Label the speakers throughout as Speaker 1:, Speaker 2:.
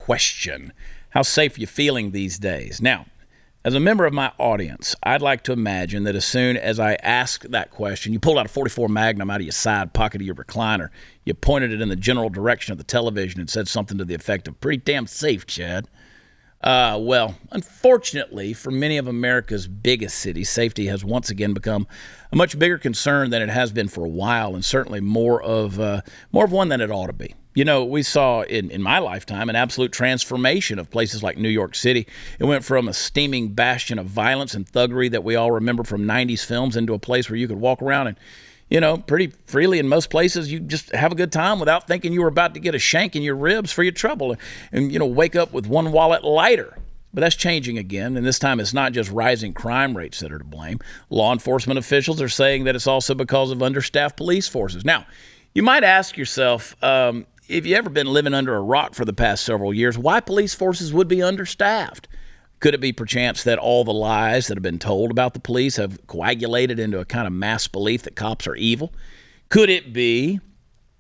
Speaker 1: question. How safe are you feeling these days? Now, as a member of my audience, I'd like to imagine that as soon as I ask that question, you pulled out a 44 Magnum out of your side pocket of your recliner, you pointed it in the general direction of the television and said something to the effect of, pretty damn safe, Chad. Well, unfortunately, for many of America's biggest cities, safety has once again become a much bigger concern than it has been for a while, and certainly more of one than it ought to be. You know, we saw in my lifetime an absolute transformation of places like New York City. It went from a steaming bastion of violence and thuggery that we all remember from 90s films into a place where you could walk around and, you know, pretty freely in most places. You just have a good time without thinking you were about to get a shank in your ribs for your trouble and, you know, wake up with one wallet lighter. But that's changing again, and this time it's not just rising crime rates that are to blame. Law enforcement officials are saying that it's also because of understaffed police forces. Now, you might ask yourself, if you've ever been living under a rock for the past several years, why police forces would be understaffed? Could it be perchance that all the lies that have been told about the police have coagulated into a kind of mass belief that cops are evil? Could it be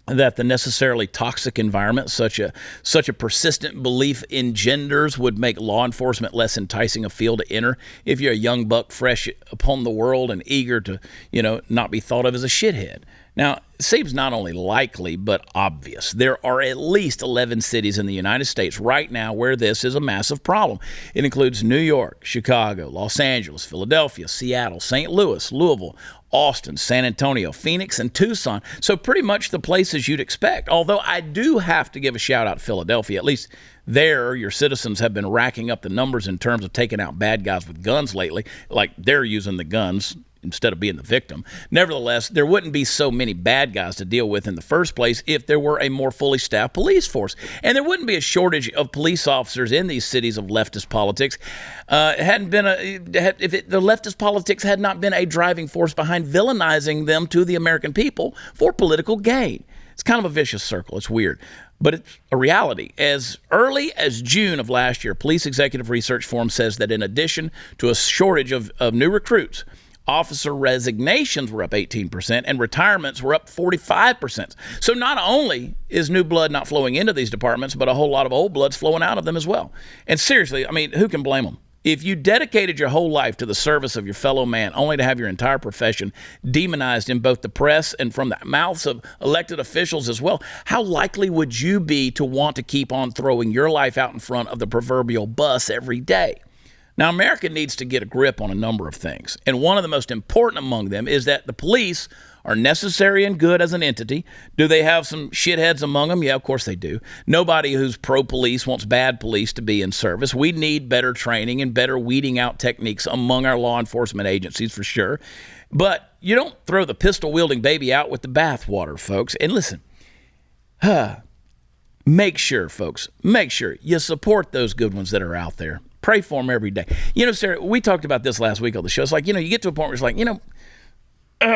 Speaker 1: that the necessarily toxic environment such a persistent belief engenders would make law enforcement less enticing a field to enter if you're a young buck fresh upon the world and eager to, you know, not be thought of as a shithead? Now, it seems not only likely, but obvious. There are at least 11 cities in the United States right now where this is a massive problem. It includes New York, Chicago, Los Angeles, Philadelphia, Seattle, St. Louis, Louisville, Austin, San Antonio, Phoenix, and Tucson. So pretty much the places you'd expect. Although I do have to give a shout out to Philadelphia. At least there, your citizens have been racking up the numbers in terms of taking out bad guys with guns lately. Like they're using the guns instead of being the victim. Nevertheless, there wouldn't be so many bad guys to deal with in the first place if there were a more fully staffed police force. And there wouldn't be a shortage of police officers in these cities of leftist politics. The leftist politics had not been a driving force behind villainizing them to the American people for political gain. It's kind of a vicious circle. It's weird. But it's a reality. As early as June of last year, Police Executive Research Forum says that in addition to a shortage of new recruits, officer resignations were up 18% and retirements were up 45%. So not only is new blood not flowing into these departments, but a whole lot of old blood's flowing out of them as well. And seriously, I mean, who can blame them? If you dedicated your whole life to the service of your fellow man only to have your entire profession demonized in both the press and from the mouths of elected officials as well, how likely would you be to want to keep on throwing your life out in front of the proverbial bus every day? Now, America needs to get a grip on a number of things, and one of the most important among them is that the police are necessary and good as an entity. Do they have some shitheads among them? Yeah, of course they do. Nobody who's pro-police wants bad police to be in service. We need better training and better weeding out techniques among our law enforcement agencies for sure. But you don't throw the pistol-wielding baby out with the bathwater, folks. And listen, make sure you support those good ones that are out there. Pray for them every day. You know, Sarah, we talked about this last week on the show. It's like, you know, you get to a point where it's like, you know,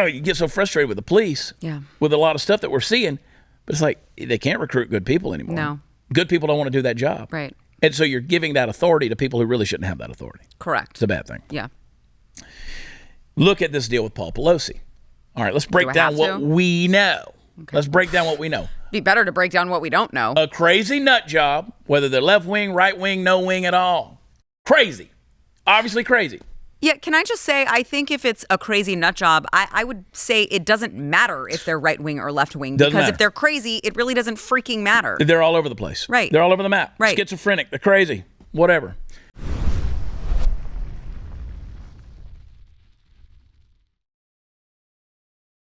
Speaker 1: you get so frustrated with the police, with a lot of stuff that we're seeing, but it's like they can't recruit good people anymore.
Speaker 2: No.
Speaker 1: Good people don't want to do that job.
Speaker 2: Right.
Speaker 1: And so you're giving that authority to people who really shouldn't have that authority.
Speaker 2: Correct.
Speaker 1: It's a bad thing.
Speaker 2: Yeah.
Speaker 1: Look at this deal with Paul Pelosi. All right, let's break down what we know. Okay. Let's break down what we know.
Speaker 2: Be better to break down what we don't know.
Speaker 1: A crazy nut job, whether they're left wing, right wing, no wing at all. Crazy. Obviously crazy.
Speaker 2: Yeah, can I just say, I think if it's a crazy nut job, I would say it doesn't matter if they're right wing or left wing. Because if they're crazy, it really doesn't freaking matter.
Speaker 1: They're all over the place.
Speaker 2: Right.
Speaker 1: They're all over the map.
Speaker 2: Right.
Speaker 1: Schizophrenic. They're crazy. Whatever.